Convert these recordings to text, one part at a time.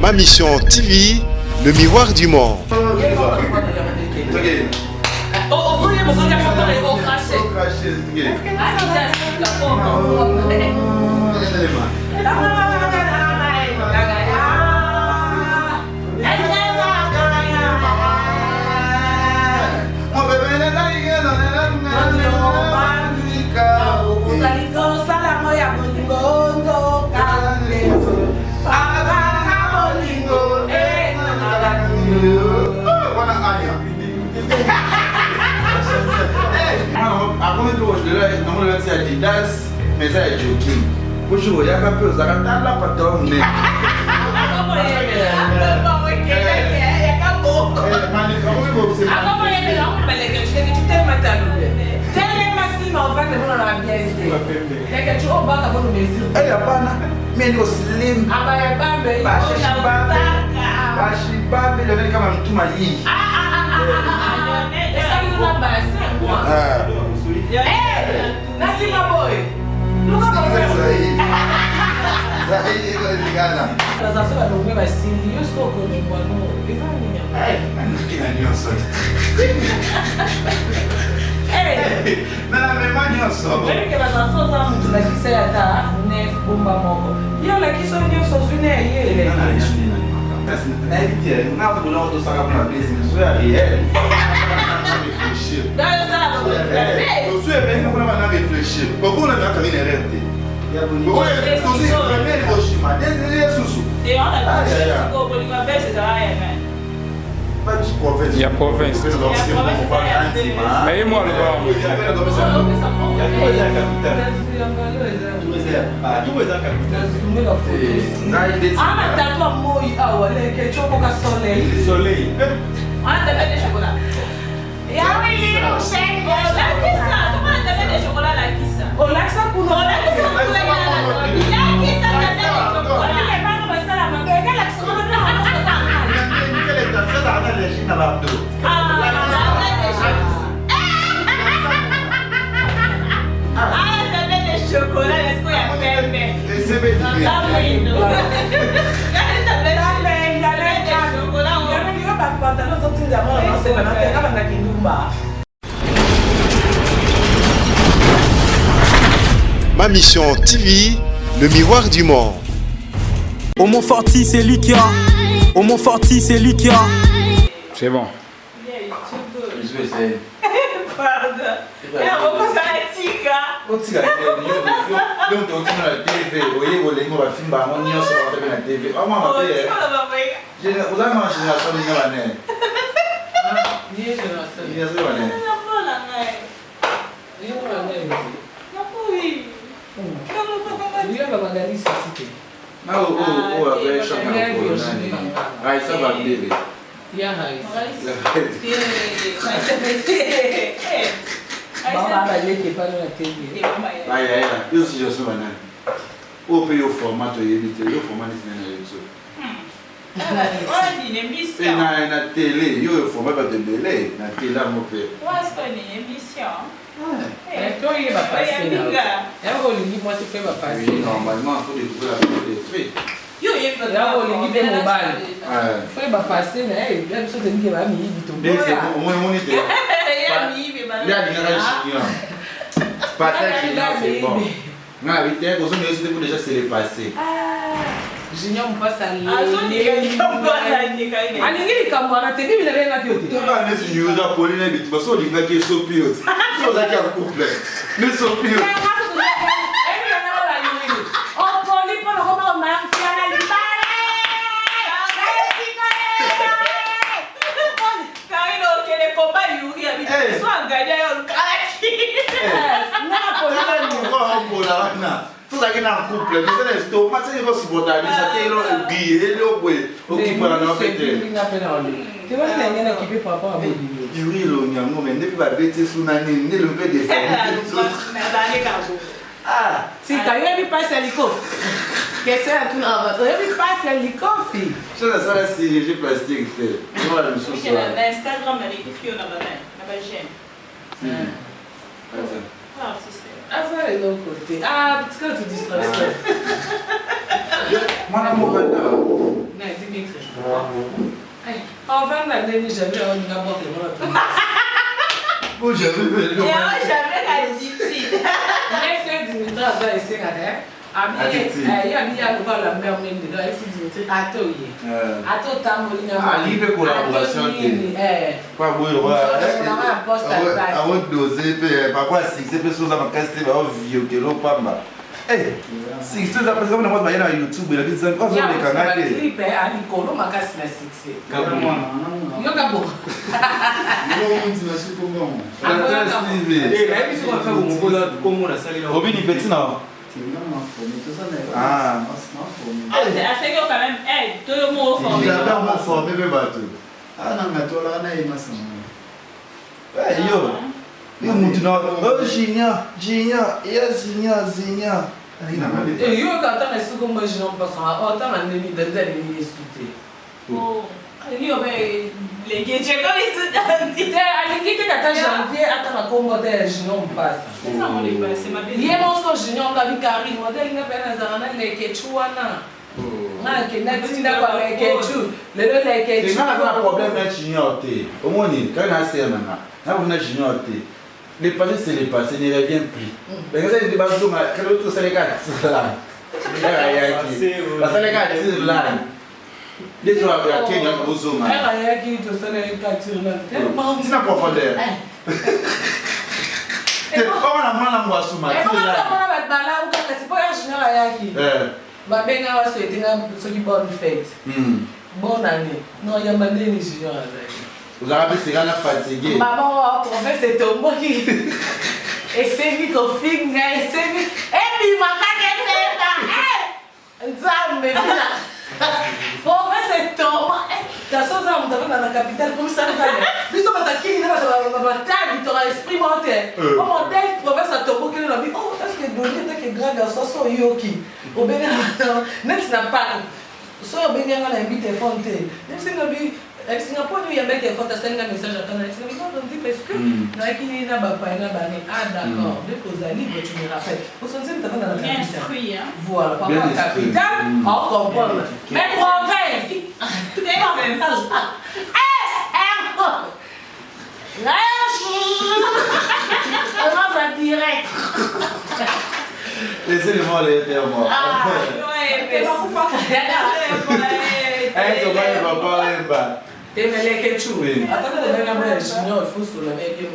Ma Mission TV, le miroir du monde. Adidas, mais ça est joking. Bonjour, il y a un peu de la patronne. Nasci uma boi. Nunca vou ver as ações não vêm assim. Eu estou com o meu irmão. Não, meu irmão, só. Vem que as ações são muito mais que certa, né? Bomba moco. E olha que só eu sou filho aí. Não, não, tô só na business. Isso é real. Eu sou bem não vou não refletir. Como não tá vindo rente. Oi, tu se primeiro gosto, mas desde susu. Tem hora que eu vou ligar vezes né? Mas conversa. E a conversa. Aí, mano, vamos. Ah, mas tá tua mãe, olha que eu vou com soleil. Soleil. Ah, também deixa eu lá. E a menina chega, lá que sa, toma também deixa eu lá que sa. O lá que sa com o lá que sa com lá que sa também. Olha que vai no passar, mas que ela que só não vai não. Que ele tá só dando legenda lá do. Chocolate, es que ya perde. Esse bebê. Tá lindo. Também, galera, chocolate. Eu não ligo para pantalão, só tinha mão, não sei, mas não tem nada aqui no bar. Ma Mission TV, le miroir du monde. Au Montforti, c'est lui qui a. Au Montforti, c'est lui qui a. C'est bon. Je vais essayer. Pardon. Eu vou passar a tica. O tica, eu não tô na TV, eu vou ler meu filme, mas não só vai na TV. Ah, mamãe, O tica da mamãe. o da mamãe já só ninguém lá, né? Minha geração. Ninguém lá, né? Não vou lá, né? Não vou Não fui. Não vou lá. Dia ka magalisa sike. Mas o avô choca o corpo, né? Aí só vai dele. Ya hai. Baba balete pale na TV. Aí, isso já sou, né? O pelo formato ele tem, o formato na YouTube. Olha, nem missão. Na tele, eu formato da tele, na tele mo pe. Quase que nem missão. Então ia ba passer na. Eu vou ligar moi se foi ba passer. Oui, normalement, faut découvrir la télé. Eu ia para Eu vou ligar bem mobile. Ah. Foi ba passer, né? Eu preciso de que vai me ir to. Bem, c'est au moins monité. Il y a des gens passage là, c'est bon. Non, avec tes causes, mais aussi déjà c'est le passé. Junior mpasa le. Alingi kamwana te bibi na benga tiote. Tu vas aller sur YouTube pour les bits, parce que les gars qui sont pires. Ils sont là couple. Ils sont pires. Tout ça qui est en couple, mais c'est l'estomac, parce que si vous avez ça, c'est le billet, le bouet, au qui peut en fait. Tu vois, c'est un occupé par rapport à vous. Il rit le nyamou, mais depuis la bêtise sous l'année, ne le fait des Ah, si tu as eu passer l'hélico. Qu'est-ce que tu as eu passer l'hélico, fille? Ça, là, c'est léger plastique. Voilà, le sous. Instagram, elle est fière là-bas, j'aime. Ah, c'est ça. Ah, ça, est de l'autre côté. Ah, parce que tu distrais. Moi, la mauvaise. Non, dis-moi. nani jamais on n'a pas de moi. Bon, j'avais la Titi. Mais c'est Dimitri à ça ici là. Ami, il y a la mère même de là, c'est Dimitri Atoye. Ato Tamolina. Ali fait collaboration. Pas bon, on va doser, parfois si c'est personne ça m'a cassé, on vit que l'on pas mal. Eh, si c'est ça parce qu'on a pas sur YouTube, il a dit ça quand on est canadien. Il clip ali kolo makasi na succès. Yo kabo. Robin petit non. Ah. C'est quand même, tout le monde formé. Il a vraiment formé le bateau. Ah non, mais toi là, on a eu ma soeur. Yo. Yo maintenant, oh Gigna. Et yo quand on est sous comme je n'en pas ça, autant on est mis dans des souté. Oh, lui on les gadgets comme ils sont. Ali qui était à janvier attends à Congo de je n'en pas ça. C'est ça mon livre, c'est ma belle. Il est mon je n'en pas vu Karine modèle n'a pas dans un les Quechua. Ah, que n'a pas avec Quechua. Le Quechua. C'est pas un problème là Gignoté. Au moins quand on a c'est maintenant. Là on a Gignoté. Les passés c'est les passés, ne revient plus. Mais quand c'est des bateaux, quand l'autre c'est les gars, c'est là. Parce que les gars c'est là. Les gens avec Kenya au Zoma. Elle a qui te sonne les captures là. C'est la profondeur. C'est pas la main en boisson Et comment ça on va battre là ou quand c'est pas un général ayaki. Ba benga wa souhaiter ce qui bonne fête. Bonne année. Non, il y a mandé ni junior ayaki. Vous avez c'est là fatigué. Maman, on fait c'est ton mot qui. Et c'est lui qu'on filme, et c'est lui. Et puis, ma carte est là. Ça me fait là. On fait c'est ton mot. T'as ça, on t'a dans la capitale, comme ça, nous allons. Puis, on va t'acquérir, on va t'aller, tu auras esprit mental. On m'a dit, province à ton mot, qui nous a dit, oh, est-ce que donné, t'as que grave, ça, so yoki. Au bénin, n'est-ce pas. So, au bénin, on a invité Fonte. N'est-ce pas. Avec Singapour, il y a un téléphone, tu as un message à ton élection. Mais on dit parce que qui n'a pas ah d'accord, dès que vous allez, tu me rappelles. Vous sentez que tu dans la capitale. Voilà, pas la capitale, on comprend. Mais province, tout est en même temps. On va direct. Laissez-le-moi les faire moi. Ah, ouais, mais c'est pas pour faire. Et mais les Quechua. Attends, on a un junior, il faut se le mettre bien.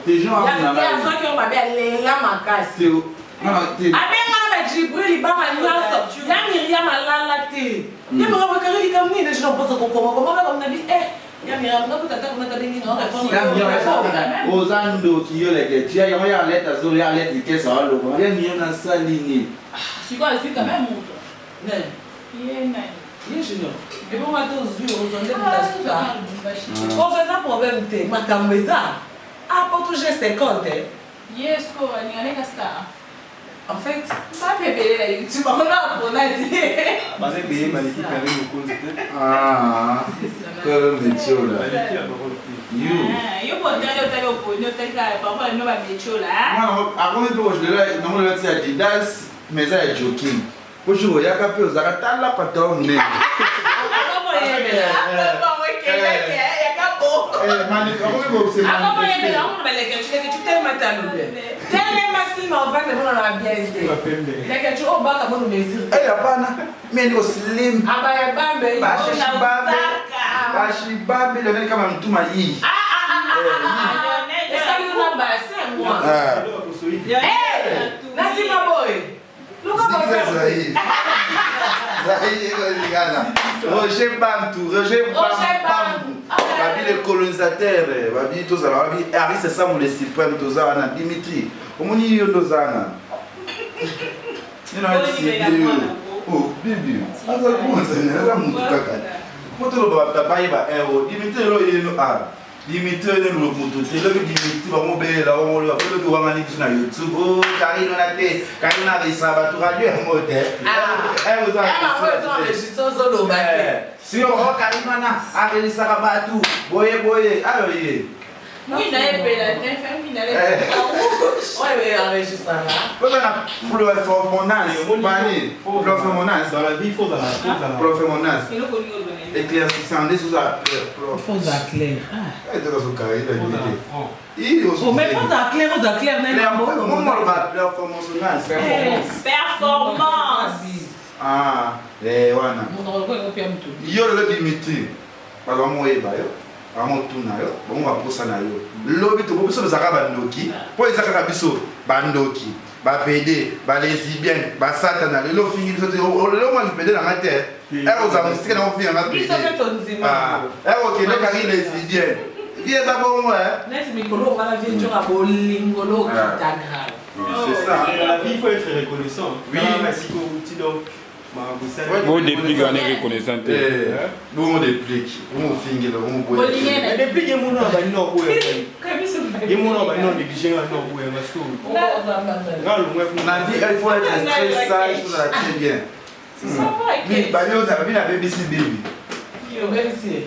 Des gens il y a des gens qui ont pas bien les la macasse. Non, ah ben on a Djibril, il va m'alliance. Il y a Myriam à la latte. Il me rappelle que il comme ni les gens pensent comment on a dit il y a Myriam quand tu attends on a dit non répondre. Aux ando qui yo les Quechua, il y a une lettre à zone, il y a une lettre qui est sur le logo. Il y a une dans sa ligne. C'est quoi c'est quand même montre. Non. Il est nice. Il est junior. Et bon, on va tous dire, on s'en dit pour la suite. On fait ça problème, ma camouza. Ah, pour tout geste, c'est compte. Yes, quoi, il y a un star. En fait, pas bébé, tu vas en avoir pour la dire. Ah, comme des choses là. You peux dire au tel cas, parfois, nous va mettre là. Moi, avant de je là, non, là, c'est Adidas, mais ça est joking. Bonjour, il y a qu'à peu, ça va t'aller là, pas ton nez. Roger Bantou, les colonisateurs, tous Harry c'est ça le suprême, tous Dimitri. Comment il y a deux ans? Oh, Bibi. Dimitri le moto, c'est le Dimitri va mobile là, on le doit manier sur YouTube. Oh, Karine on a été, Karine a réussi à battre radio un moteur. Ah, vous avez si on voit Karine a réussi à battre, boye, alors Oui, n'avait pas la tête, il n'avait pas la rouge. Ouais, mais enregistre ça là. Pour la performance, Dans la vie, il faut dans la performance. Il nous connaît au domaine. Éclaircissant des sous à Faut à clair. Et de son carré, il a dit. franc. Il Oh, mais faut à clair, n'est pas bon. Performance. Performance. Ah, les wana. Mon rôle est bien tout. Yo le Dimitri. Par exemple, moi, yo. Vraiment tout na yo. Bon, on va pour ça na yo. Lobby to pour ça bazaka bandoki. Pour les zakaka biso bandoki. Ba PD, ba lesbienne, ba satana. Le fingi so le moi PD na ngate. Aux amusika na ofi na Ils sont fait ton zima. Ah, OK, les cari lesbienne. Qui est d'abord moi? Net mikolo on va vie tu as bolingolo kitana. C'est ça. Dans la vie, il faut être reconnaissant. Oui. Merci beaucoup, donc. Bon, depuis qu'on est reconnaissant. Bon, déplique. On finit le on boit. Mais depuis que mon nom va non, il mon nom va non négligé non pour parce que On a dit il faut être très sage pour la très bien. C'est ça, Oui, bah nous on a vu la BBC baby.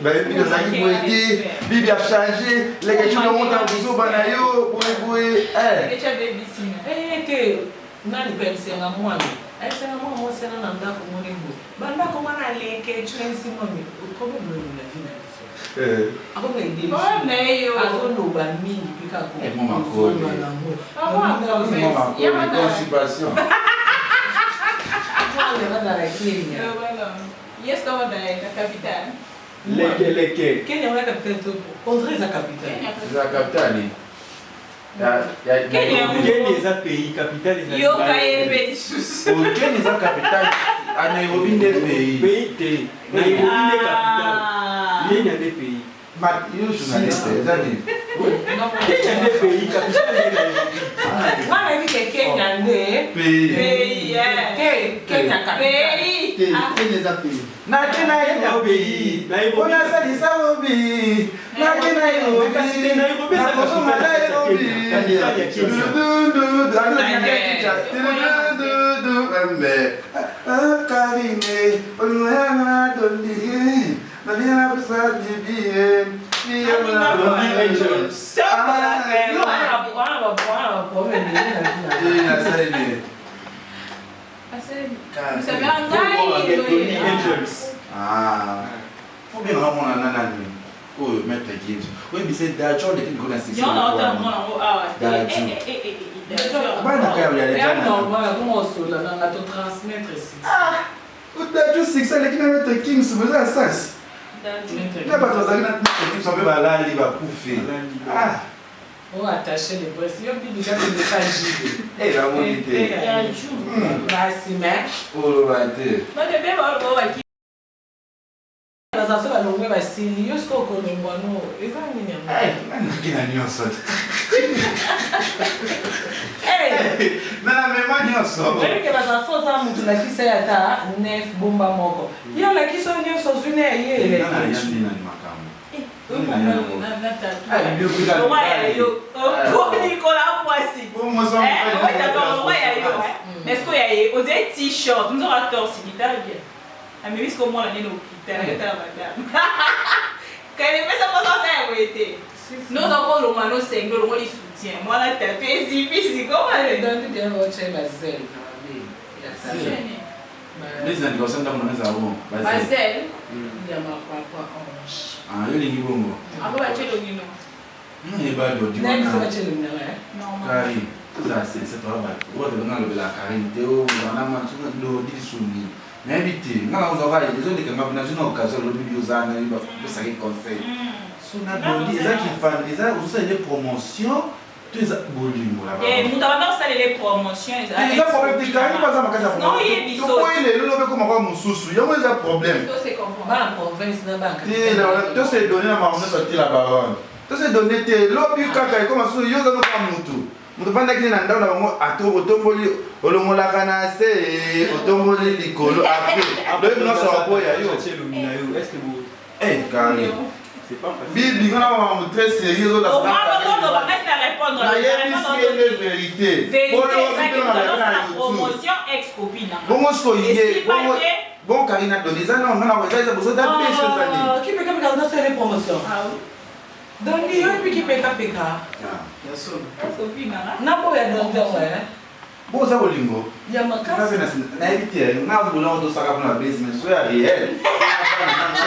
Bah puis nous a dit pour aider, Bibi a changé, les gars tu montes en bousou banayo pour que tu as baby signe. Eh que nani pense na mwana. Ai sema mwana mo sena na ndako mwana ngo. Banda ko mwana leke chensi mami. Ukobe mwana na vina. Ako na idea. Oh, mais yo. Ako no ba mingi pika ko. Et maman ko. Il y a pas de constipation. Mwana na la Kenya. Yes, dans la capitale. lesquels Kenya wana capitale to. Ondre za capitale. La capitale. Kenya. Quel est le pays capital des Yo kaye sous. Aucun des capitales à Nairobi des pays. pays Nairobi est capitale. Il y a des pays. Mais yo journaliste, zani. Il y a des pays capital de Nairobi. Mwana vi ke Kenya nde. Pays. Pays, Kenya capitale. pays. Na Kenya ina pays. Nairobi. Ona sali saobi. Na Kenya ina Parce que Nairobi, na c'est la koso capitale Nairobi. de Kenya. Capitale de Kenya. Karine, olùwẹ̀rẹ̀ dòlì, nàbíyàrá bísà dìbìyẹ, bíyàrá Angels. Vous savez, un gars, Angels. Ah, faut bien vraiment en ananas. Oh, maître Gibbs. Oui, mais c'est d'accord, les gens connaissent il y en a autant de monde. Ah ouais. O Daju Six, ele que não é King, mas é essas. Não é para trazer na King, só vai lá ali para puff. Ah, On va attacher les braises. Il y a des gens qui ne sont pas gilets. é lá onde tem. Vai se mettre. O vai ter. Mas eu bebo algo aqui. Mas a sua não vai se liar. Eu estou com o mano. Isso é minha mãe. É, não que na minha só. Ei! Não na mesma minha só. Olha que mas a sua tá muito lá que sai tá nef bomba moco. E olha que só nem só zune aí ele. Não, não, não, não, macamo. Mais est-ce qu'il y a eu des t-shirts, nous avons torse guitare bien. Mais est-ce qu'au moins on est au guitare, quand il fait ça, ça c'est nous avons le mano 5, le mot soutien. Moi la tête est difficile, comment elle est donne bien votre la zèle. Les indications dans mon azarou. Basel. Il y a ma papa orange. Ah, il est bon. Ah bon, tu es le guino. Non, il est pas le Non, c'est le numéro. Non. Kari, ça c'est toi là. On va demander la Karine Théo, on a manqué de dire soumis. Mais invité, nous avons travaillé, les autres qui m'ont dans une occasion, le milieu zan, il va ça qui conseil. Son abonné, les gens qui font les gens aussi des promotions, tous les volumes là. Et nous avons dans les promotions, les gens problème de Karine pas ça ma casa. Non, il est bizarre. Pourquoi il est là comme quoi mon sous-sous, il y a un problème. C'est comprendre. Ba province na banque. Tous ces données na marché sortir la baronne. Tous ces données te lobby kaka comme ça yo za no mutu. Mutu banda kile na ndao na bango atobo tomboli olongola kana se otomboli likolo après. Le no so boya yo. Est-ce que vous Karine. c'est pas facile. Bibi on a un très sérieux là. Au moins, on va rester à répondre. La vérité. La promotion ex-copine. Bon, Karine a donné ça, non, on a besoin d'appeler ces années. Qui peut faire une promotion? Ah oui. Donc, il y a un peu qui peka. Na boya donc ouais. Bon ça bolingo. Ya makasi. Na éviter, na boulon de ça comme la basement, soit réel. On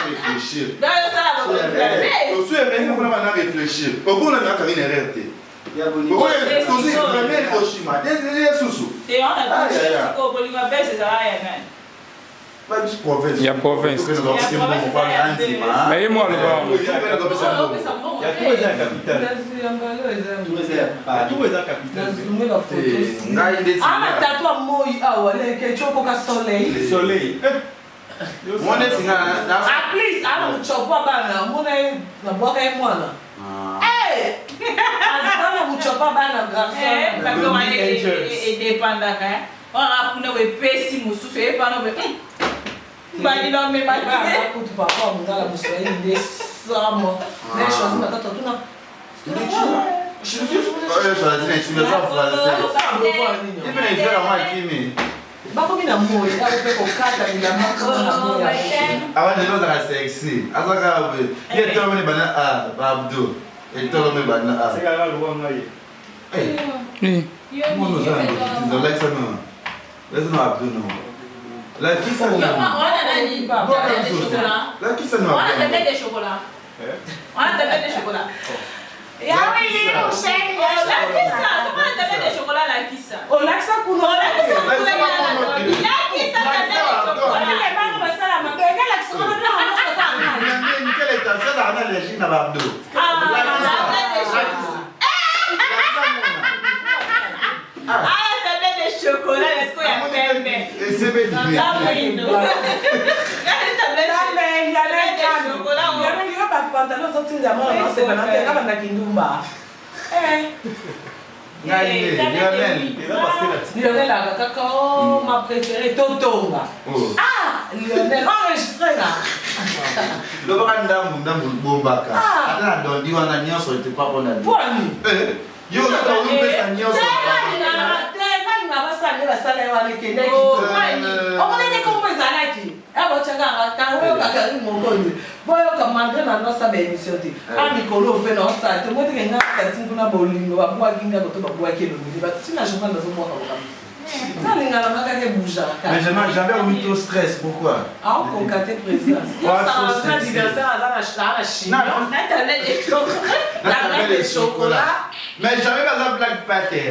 réfléchir. D'ailleurs ça va. Au sujet même on va réfléchir. Au bout on a qu'à une erreur. Ya bolingo. Oui, aussi premier Hiroshima. Des sous. Et on a dit que bolingo baisse ça va y Il y a province. Mais moi le bas. Il y a tous les capitales. Tous les capitales. Ah, tatou a moi ah ouais, que tu as soleil. Le soleil. Mon est singa na. At least I don't chop bana, mo na boka e mwana. Eh! Azana mo chop bana garçon. parce que on est dépendant hein. On a pour nous pesi musu fait pas nous. Bali non mais pas. Pour tu papa mon gars la musu des samo. Les choses mais tata tu na. Je suis juste tu me sens français. Il peut faire moi qui me. Bako mina moi, là on peut kokata ni la mako na moi. Avant de nous à sexy. Azaka il est tombé bana ah babdo. Il est tombé bana ah. C'est la loi ngaye. Eh. Moi nous allons nous laisse non. Laisse-nous abdo non. La qui ça nous. On a dit pas. La qui ça nous. On a des chocolats. On a des chocolats. Et ah oui, il est au chèque. La qui ça? Comment on a des chocolats la qui ça? On l'a ça pour nous. La qui ça pour la qui ça des chocolats. Les banques va ça la main. Quel accent on a là on ça ta main. Quelle est ta ça dans la légine na babdo. Ah, on a des chocolats. Des chocolats, est-ce qu'il y a pembe? C'est bien. Il y a des chocolats. Lionel a cacao, ma préférée, Totonga. Ah, Lionel, enregistré là. Le Rwanda, Bombaka. Attends, donc, dis-on a nié sur le pas bon. Boani. Yo, tu as oublié ça nié sur le mais je n'ai jamais eu trop stress, pourquoi? Ah, on concaté présidence. Il y a un anniversaire à la Chine. Les chocolats. Mais j'avais pas un black pater.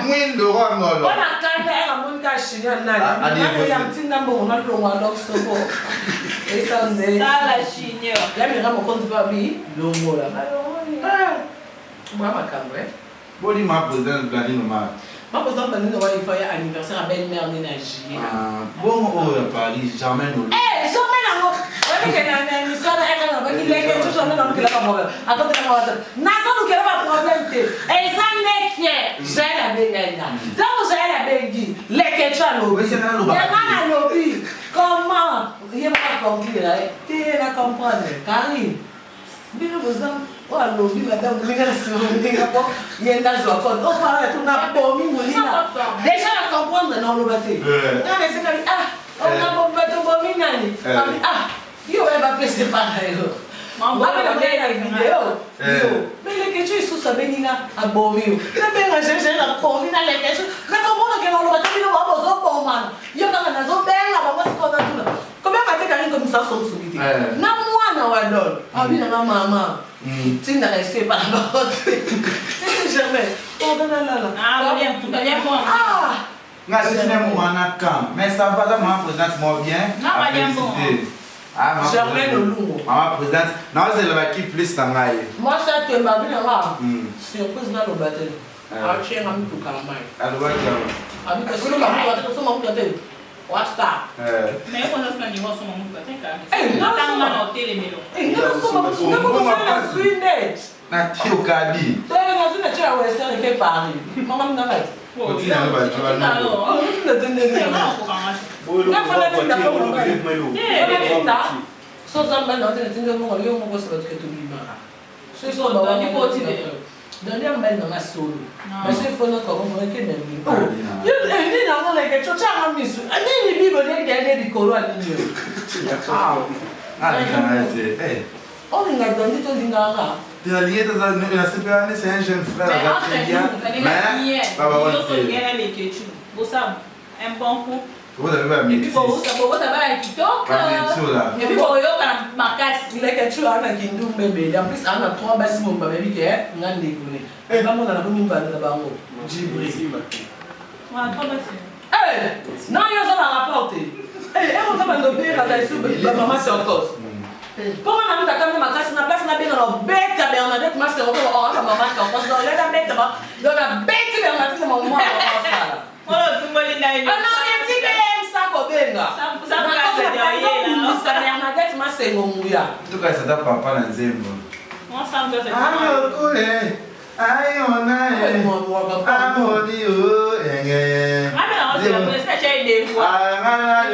Mouine de roi molo. On a quand même un monde caché là. Il y a un petit nombre on a le roi donc c'est bon. Et ça c'est Ça la Chine. Là mais on compte pas bien le mot là. Moi ma cambre. Bon dis ma présidente Blanine ma. Ma présidente Blanine va y faire anniversaire à belle-mère Nénagie. Bon au Paris jamais nous. Eh, jamais là moi. Ouais que na histoire là quand on va qu'il est que jamais dans le problème. Attends que moi. Na ça nous quel problème té. Et ça n'est que j'ai la belle là. Donc j'ai la belle dit les ketchup lobby. Les mana lobby. Comment? Il va conclure là. Tu la comprendre Karine. Bino bozam o lobby madame Bino sur le rapport. Il y a dans quoi. On parle tout na bomi molina. Déjà la comprendre dans le bâti. Non mais c'est comme ah on a bon bateau bomi nani. Ah, il va pas c'est pareil. Maman va la vidéo. Mais les questions ils sont ça benina à bomi. La ben j'ai la bomi na les questions. Mais comment que on le bâti nous va bozo bon man. Yo na na zo ben la ba ko na tout. Comment va te carrer comme ça son subité. Na moi na wa don. Abi na maman. Tu n'as resté pas là. C'est jamais. Oh là là. Ah, bien, tout bien bon. Ah. Nga c'est même moi na camp. Mais ça va ça ma présidente moi bien. Non, pas bien bon. Ah, ma Germaine Olungo. Ma présidente. Non, c'est le qui plus tangaye. Moi ça te m'a bien là. Surprise dans le bâtiment. Ah, tu es un ami pour calamai. Alors ouais. Ami que sur le bâtiment, tu mon côté. What's that? Mais on a fait un niveau sur mon côté quand même. Eh, non, on a noté les mélos. Eh, non, la suinette. Na tio kadi. Tu es dans une chair western qui est Paris. Maman n'a pas. Continue à le battre. Oh, tu ne donnes rien. So zamba na tena tinga mo yo mo kosa batke to bima. So so ba wani ko ti de. Doni amba na masolo. Mas se for no ko mo ke na bi. Oh. Yo ni na mo like cho cha ma misu. Ani ni bi bo de de di koro ani yo. Ah. Ah, eh. On a grandi tout le temps. Tu as lié dans un CPA, c'est un jeune frère. Mais entre nous, un bon coup. Vous avez pas Et puis, vous avez un TikTok. Et puis, vous avez ma casse. Il a quelque chose à qui nous bébé. En plus, on a 3 bâtiments, ma bébé qui est un dégoûté. Et maman, on a la bonne balle là-bas. Djibri. Non, il y a ça à rapporter. On va demander à la maman Santos. Pourquoi on a mis ta caméra ma casse, na place na bien dans la bête à Bernadette, ma sœur, on a maman Santos. Dans la bête, dans la bête Bernadette, maman, on va ça. Oh, tout le monde est là. Ah non, il y a un petit ça kobenga. Ça passe derrière. Ça Bernadette, ma sœur, mon mouya. En tout cas, ça t'a papa dans le zéro. Moi, ça me fait. Ah, cool. Aïe, on a. Ah, mon Dieu. Ah, mais non, c'est la police qui a des fois. Ah,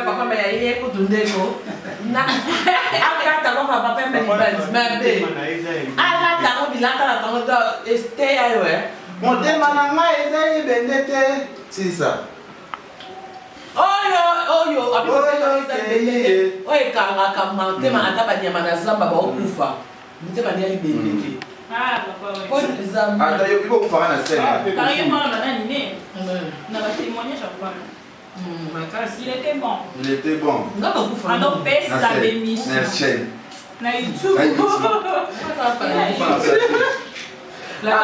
papa mais il est pour donner go. Na aka ta ko papa mais il mais be. Ala ta ko bilaka la tango to stay ayo. Mon demana nga ezai bendete. C'est ça. Oyo abi ko ezai bendete. Oye kanga kama tema ata ba nyama na zamba ba okufa. Mtema ni bendete. Ah, papa. Ko zamba. Ata yo bibo kufa na scène. Carrément na nani né. Na ba témoignage à quoi? Il était bon. Il était bon. On a fait sa démission. Na YouTube. La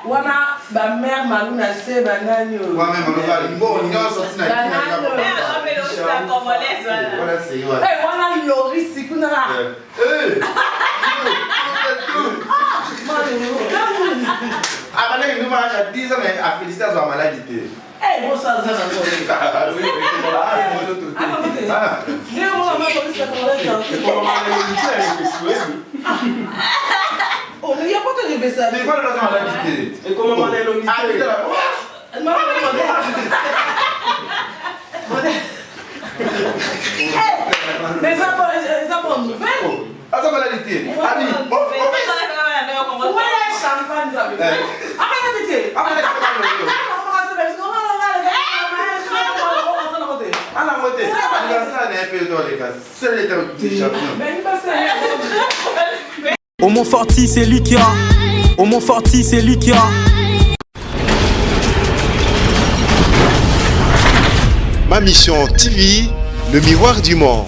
wana ba mère Malou na se ba nani o. Wa même on va bon nyo sorti na kina ka ba. Wana Lori sikuna la. Ah ben nous va à 10 ans mais à féliciter à maladie. Bon ça ça ça. Oh, mais il n'y a pas de rêver ça. C'est quoi le raison à la quitté? Et comment on est l'unité? Mais ça va nous faire. Ah, ça va la quitté. Ami, bon, où est la champagne ça veut dire? Ah, mais la quitté. Ah, mais la quitté. Au Montforti, c'est lui qui a. Au Montforti, c'est lui qui a. Ma mission TV, le miroir du monde.